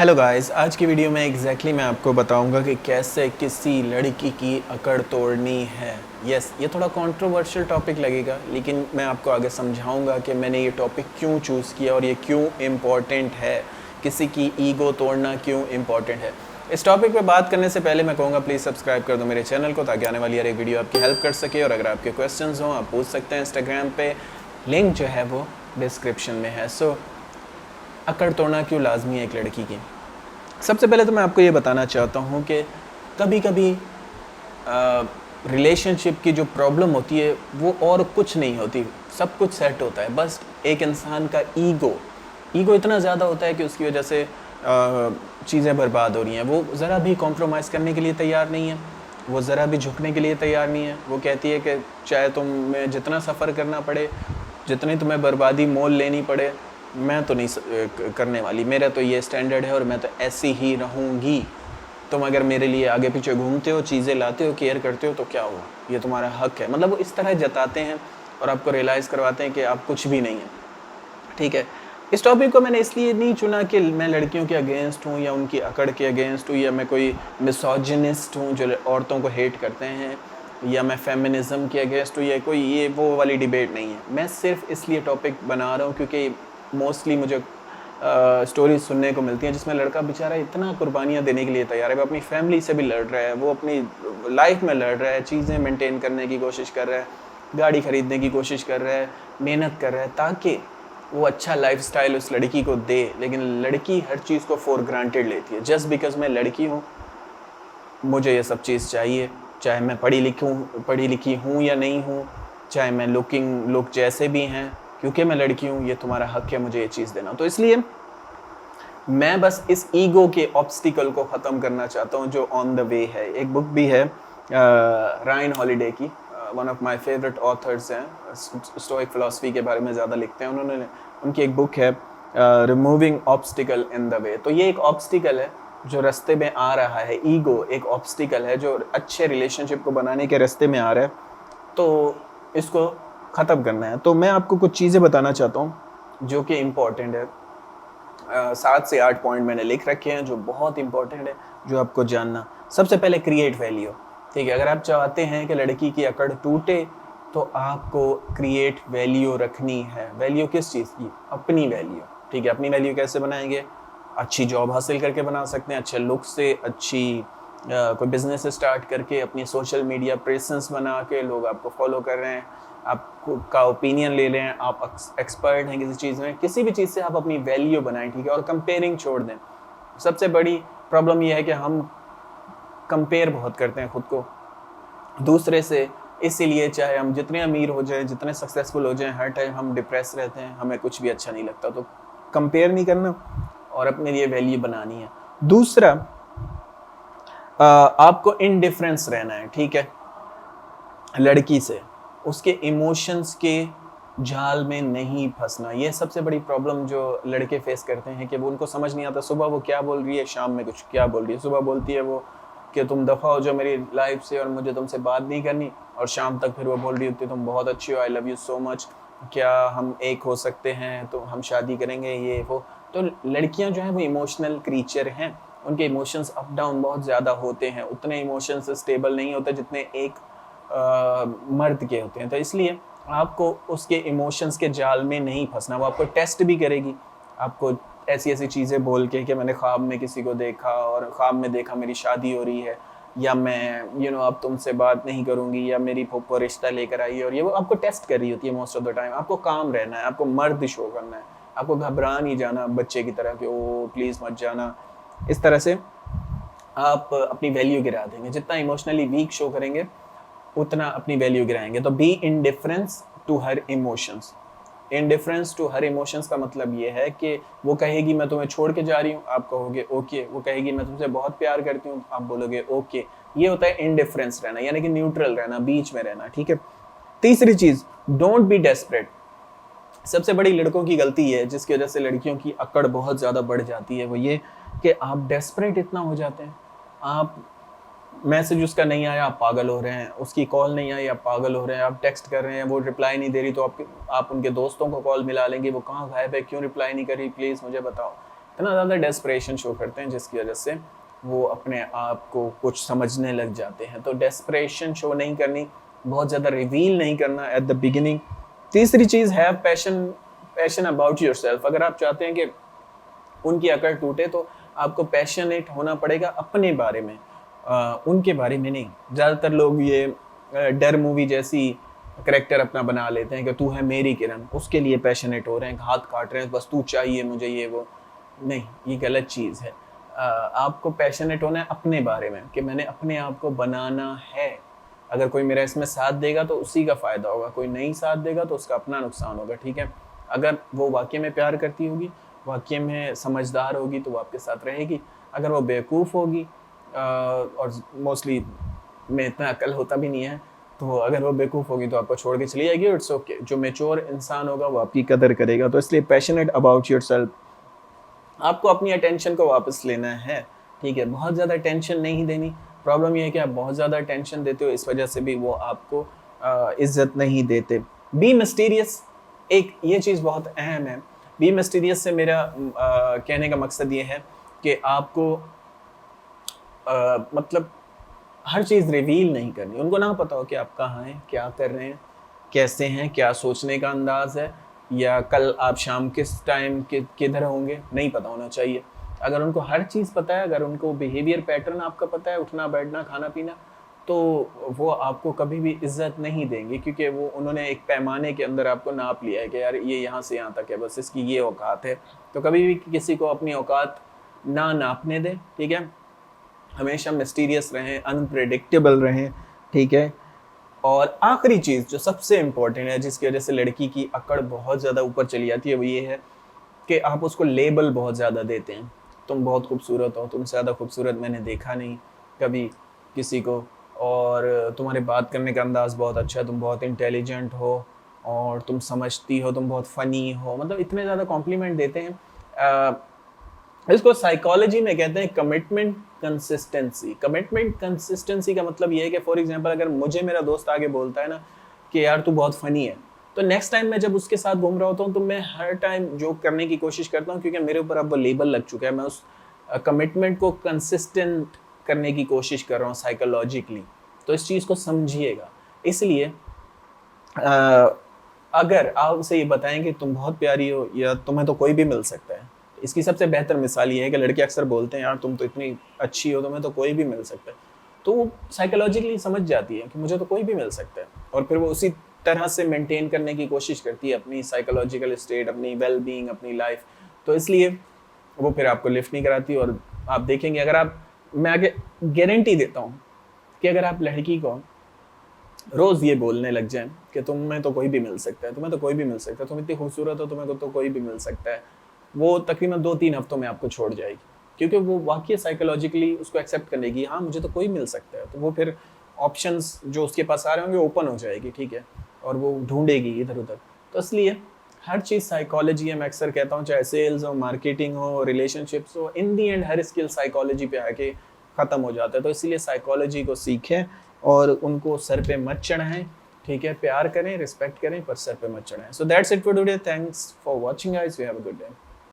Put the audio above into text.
Hello guys, आज की video में मैं आपको बताऊंगा कि कैसे किसी लड़की की अकड़ तोड़नी है। ये थोड़ा कंट्रोवर्शियल टॉपिक लगेगा, लेकिन मैं आपको आगे समझाऊंगा कि मैंने ये टॉपिक क्यों चूज़ किया और ये क्यों इम्पॉर्टेंट है। किसी की ईगो तोड़ना क्यों इम्पॉर्टेंट है। इस टॉपिक पे बात करने से पहले मैं कहूँगा प्लीज़ सब्सक्राइब कर दो मेरे चैनल को, ताकि आने वाली हर एक वीडियो आपकी हेल्प कर सके। और अगर आपके क्वेश्चंस हों आप पूछ सकते हैं इंस्टाग्राम पे, लिंक जो है वो डिस्क्रिप्शन में है। अकड़ तोड़ना क्यों लाजमी है एक लड़की की। सबसे पहले तो मैं आपको ये बताना चाहता हूँ कि कभी कभी रिलेशनशिप की जो प्रॉब्लम होती है वो और कुछ नहीं होती, सब कुछ सेट होता है। बस एक इंसान का ईगो इतना ज़्यादा होता है कि उसकी वजह से चीज़ें बर्बाद हो रही हैं। वो ज़रा भी कॉम्प्रोमाइज़ करने के लिए तैयार नहीं है, वो ज़रा भी झुकने के लिए तैयार नहीं है। वो कहती है कि चाहे तुम्हें जितना सफ़र करना पड़े, जितनी तुम्हें बर्बादी मोल लेनी पड़े, मैं तो नहीं करने वाली। मेरा तो ये स्टैंडर्ड है और मैं तो ऐसी ही रहूँगी। तुम अगर मेरे लिए आगे पीछे घूमते हो, चीज़ें लाते हो, केयर करते हो तो क्या हुआ, ये तुम्हारा हक है। मतलब वो इस तरह जताते हैं और आपको रियलाइज़ करवाते हैं कि आप कुछ भी नहीं है। ठीक है, इस टॉपिक को मैंने इसलिए नहीं चुना कि मैं लड़कियों के अगेंस्ट हूँ या उनकी अकड़ के अगेंस्ट हूँ, या मैं कोई मिसोजिनिस्ट हूँ जो औरतों को हेट करते हैं, या मैं फेमिनिज्म के अगेंस्ट हूँ, या कोई ये वो वाली डिबेट नहीं है। मैं सिर्फ इसलिए टॉपिक बना रहा हूँ क्योंकि मोस्टली मुझे स्टोरीज सुनने को मिलती हैं जिसमें लड़का बेचारा इतना कुर्बानियाँ देने के लिए तैयार है। वो अपनी फैमिली से भी लड़ रहा है, वो अपनी लाइफ में लड़ रहा है, चीज़ें मेंटेन करने की कोशिश कर रहा है, गाड़ी खरीदने की कोशिश कर रहा है, मेहनत कर रहा है ताकि वो अच्छा लाइफस्टाइल उस लड़की को दे। लेकिन लड़की हर चीज़ को फॉर ग्रांटेड लेती है। जस्ट बिकॉज मैं लड़की हूँ मुझे ये सब चीज़ चाहिए, चाहे मैं पढ़ी लिखी हूँ या नहीं हूँ, चाहे मैं लुक जैसे भी हैं, क्योंकि मैं लड़की हूँ ये तुम्हारा हक है मुझे ये चीज़ देना। तो इसलिए मैं बस इस ईगो के ऑब्स्टिकल को ख़त्म करना चाहता हूँ जो ऑन द वे है। एक बुक भी है रायन हॉलिडे की, one of my favourite authors हैं, स्टोइक फिलॉसफी के बारे में ज़्यादा लिखते हैं उन्होंने। उनकी एक बुक है removing obstacle in the way. तो ये एक ऑब्स्टिकल है जो रास्ते में आ रहा है। ईगो एक ऑब्स्टिकल है जो अच्छे रिलेशनशिप को बनाने के रास्ते में आ रहा है, तो इसको ख़त्म करना है। तो मैं आपको कुछ चीज़ें बताना चाहता हूँ जो कि इम्पोर्टेंट है। 7 से 8 पॉइंट मैंने लिख रखे हैं जो बहुत इंपॉर्टेंट है, जो आपको जानना। सबसे पहले क्रिएट वैल्यू। ठीक है, अगर आप चाहते हैं कि लड़की की अकड़ टूटे तो आपको क्रिएट वैल्यू रखनी है। वैल्यू किस चीज़ की? अपनी वैल्यू। ठीक है, अपनी वैल्यू कैसे बनाएंगे? अच्छी जॉब हासिल करके बना सकते हैं, अच्छे लुक से, अच्छी कोई बिजनेस स्टार्ट करके, अपनी सोशल मीडिया प्रेजेंस बना के लोग आपको फॉलो कर रहे हैं, आपको का ओपिनियन ले रहे हैं, आप एक्सपर्ट हैं किसी चीज़ में, किसी भी चीज़ से आप अपनी वैल्यू बनाएं। ठीक है, और कंपेयरिंग छोड़ दें। सबसे बड़ी प्रॉब्लम यह है कि हम कंपेयर बहुत करते हैं खुद को दूसरे से। इसीलिए चाहे हम जितने अमीर हो जाएं, जितने सक्सेसफुल हो जाएं, हर टाइम हम डिप्रेस रहते हैं, हमें कुछ भी अच्छा नहीं लगता। तो कंपेयर नहीं करना और अपने लिए वैल्यू बनानी है। दूसरा, आपको इनडिफरेंस रहना है। ठीक है, लड़की से उसके इमोशंस के जाल में नहीं फंसना। ये सबसे बड़ी प्रॉब्लम जो लड़के फेस करते हैं कि वो उनको समझ नहीं आता सुबह वो क्या बोल रही है, शाम में कुछ क्या बोल रही है। सुबह बोलती है वो कि तुम दफ़ा हो जाओ मेरी लाइफ से और मुझे तुमसे बात नहीं करनी, और शाम तक फिर वो बोल रही होती है तुम बहुत अच्छी हो, I love you so much, क्या हम एक हो सकते हैं, तो हम शादी करेंगे, ये वो। तो लड़कियां जो हैं वो इमोशनल क्रीचर हैं, उनके इमोशंस अप डाउन बहुत ज़्यादा होते हैं। उतने इमोशंस स्टेबल नहीं होते जितने एक मर्द के होते हैं। तो इसलिए आपको उसके इमोशंस के जाल में नहीं फंसना। वो आपको टेस्ट भी करेगी, आपको ऐसी ऐसी चीज़ें बोल के कि मैंने ख्वाब में किसी को देखा और ख्वाब में देखा मेरी शादी हो रही है, या मैं अब तुमसे बात नहीं करूँगी, या मेरी फूफो रिश्ता लेकर आई है, और ये वो आपको टेस्ट कर रही होती है मोस्ट ऑफ द टाइम। आपको काम रहना है, आपको मर्द शो करना है, आपको घबरा नहीं जाना बच्चे की तरह कि ओ प्लीज़ मत जाना। इस तरह से आप अपनी वैल्यू गिरा देंगे। जितना इमोशनली वीक शो करेंगे उतना अपनी वैल्यू गिराएंगे। तो be indifference to her emotions. Indifference to her emotions का मतलब ये है कि वो कहेगी मैं तुम्हें छोड़ के जा रही हूँ, आप कहोगे ओके। वो कहेगी मैं तुमसे बहुत प्यार करती हूँ, आप बोलोगे ओके। ये होता है इनडिफरेंस रहना, यानी कि न्यूट्रल रहना, बीच में रहना। ठीक है, तीसरी चीज, डोंट बी डेस्परेट। सबसे बड़ी लड़कों की गलती है जिसकी वजह से लड़कियों की अकड़ बहुत ज़्यादा बढ़ जाती है, वो ये कि आप डेस्परेट इतना हो जाते हैं। आप मैसेज उसका नहीं आया आप पागल हो रहे हैं, उसकी कॉल नहीं आई आप पागल हो रहे हैं, आप टेक्स्ट कर रहे हैं वो रिप्लाई नहीं दे रही तो आप उनके दोस्तों को कॉल मिला लेंगे, वो कहाँ गायब है, क्यों रिप्लाई नहीं कर रही, प्लीज़ मुझे बताओ। इतना ज़्यादा डेस्परेशन शो करते हैं जिसकी वजह से वो अपने आप को कुछ समझने लग जाते हैं। तो डेस्परेशन शो नहीं करनी, बहुत ज़्यादा रिवील नहीं करना एट द बिगिनिंग। तीसरी चीज़ है पैशन अबाउट योरसेल्फ। अगर आप चाहते हैं कि उनकी अकड़ टूटे तो आपको पैशनेट होना पड़ेगा अपने बारे में, उनके बारे में नहीं। ज़्यादातर लोग ये डर मूवी जैसी करेक्टर अपना बना लेते हैं कि तू है मेरी किरण, उसके लिए पैशनेट हो रहे हैं, हाथ काट रहे हैं, बस तू चाहिए मुझे ये वो। नहीं, ये गलत चीज़ है। आपको पैशनेट होना है अपने बारे में कि मैंने अपने आप को बनाना है। अगर कोई मेरा इसमें साथ देगा तो उसी का फ़ायदा होगा, कोई नहीं साथ देगा तो उसका अपना नुकसान होगा, ठीक है। अगर वो वाकई में प्यार करती होगी, वाकई में समझदार होगी तो वो आपके साथ रहेगी। अगर वो बेवकूफ़ होगी और मोस्टली में इतना अक्ल होता भी नहीं है, तो अगर वो बेवकूफ़ होगी तो आपको छोड़ के चली जाएगी। It's okay. जो मैच्योर इंसान होगा वो आपकी कदर करेगा। तो इसलिए पैशनेट अबाउट योरसेल्फ, आपको अपनी अटेंशन को वापस लेना है, ठीक है। बहुत ज़्यादा टेंशन नहीं देनी। प्रॉब्लम ये है कि आप बहुत ज़्यादा टेंशन देते हो, इस वजह से भी वो आपको इज्जत नहीं देते। बी मिस्टीरियस, एक ये चीज़ बहुत अहम है। बी मिस्टीरियस से मेरा कहने का मकसद ये है कि आपको मतलब हर चीज़ रिवील नहीं करनी। उनको ना पता हो कि आप कहाँ हैं, क्या कर रहे हैं, कैसे हैं, क्या सोचने का अंदाज़ है, या कल आप शाम किस टाइम किधर होंगे, नहीं पता होना चाहिए। अगर उनको हर चीज़ पता है, अगर उनको बिहेवियर पैटर्न आपका पता है, उठना बैठना खाना पीना, तो वो आपको कभी भी इज्जत नहीं देंगे, क्योंकि वो उन्होंने एक पैमाने के अंदर आपको नाप लिया है कि यार ये यहाँ से यहाँ तक है, बस इसकी ये औकात है। तो कभी भी किसी को अपनी औकात ना नापने दें, ठीक है। हमेशा मिस्टीरियस रहें, अनप्रेडिक्टेबल रहें, ठीक है। और आखिरी चीज़ जो सबसे इम्पोर्टेंट है, जिसकी वजह से लड़की की अकड़ बहुत ज़्यादा ऊपर चली जाती है, वो ये है कि आप उसको लेबल बहुत ज़्यादा देते हैं। तुम बहुत खूबसूरत हो, तुमसे ज़्यादा खूबसूरत मैंने देखा नहीं कभी किसी को, और तुम्हारे बात करने का अंदाज़ बहुत अच्छा है, तुम बहुत इंटेलिजेंट हो, और तुम समझती हो, तुम बहुत फ़नी हो। मतलब इतने ज़्यादा कॉम्प्लीमेंट देते हैं। इसको साइकोलॉजी में कहते हैं कमिटमेंट कंसिस्टेंसी। कमिटमेंट कंसिस्टेंसी का मतलब ये है कि फॉर एग्जांपल अगर मुझे मेरा दोस्त आगे बोलता है ना कि यार तू बहुत फनी है, तो नेक्स्ट टाइम मैं जब उसके साथ घूम रहा होता हूँ तो मैं हर टाइम जोक करने की कोशिश करता हूँ, क्योंकि मेरे ऊपर अब वो लेबल लग चुका है। मैं उस कमिटमेंट को कंसिस्टेंट करने की कोशिश कर रहा हूँ साइकोलॉजिकली। तो इस चीज़ को समझिएगा। इसलिए अगर आप उसे ये बताएं कि तुम बहुत प्यारी हो या तुम्हें तो कोई भी मिल सकता है, इसकी सबसे बेहतर मिसाल ये है कि लड़के अक्सर बोलते हैं यार तुम तो इतनी अच्छी हो, तुम्हें तो कोई भी मिल सकता है। तो वो साइकोलॉजिकली समझ जाती है कि मुझे तो कोई भी मिल सकता है, और फिर वो उसी तरह से मेंटेन करने की कोशिश करती है अपनी साइकोलॉजिकल स्टेट, अपनी वेल बीइंग, अपनी लाइफ। तो इसलिए वो फिर आपको लिफ्ट नहीं कराती। और आप देखेंगे, अगर आप, मैं आगे गारंटी देता हूँ कि अगर आप लड़की को रोज़ ये बोलने लग जाएं कि तुम्हें तो कोई भी मिल सकता है, तुम्हें तो कोई भी मिल सकता है, तुम इतनी खूबसूरत हो, तुम्हें तो कोई भी मिल सकता है, वो तकरीबन 2-3 हफ्तों में आपको छोड़ जाएगी, क्योंकि वो वाकई साइकोलॉजिकली उसको एक्सेप्ट कर लेगी, हाँ मुझे तो कोई मिल सकता है। तो वो फिर ऑप्शंस जो उसके पास आ रहे होंगे ओपन हो जाएगी, ठीक है, और वो ढूंढेगी इधर उधर। तो इसलिए हर चीज़ साइकोलॉजी है। मैं अक्सर कहता हूँ, चाहे सेल्स हो, मार्केटिंग हो, रिलेशनशिप्स हो, इन दी एंड हर स्किल साइकोलॉजी पे आके ख़त्म हो जाता है। तो इसलिए साइकोलॉजी को सीखें और उनको सर पे मत चढ़ाएं, ठीक है। प्यार करें, रिस्पेक्ट करें, पर सर पे मत चढ़ाएं। So that's it for today. Thanks for watching guys, we have a good day.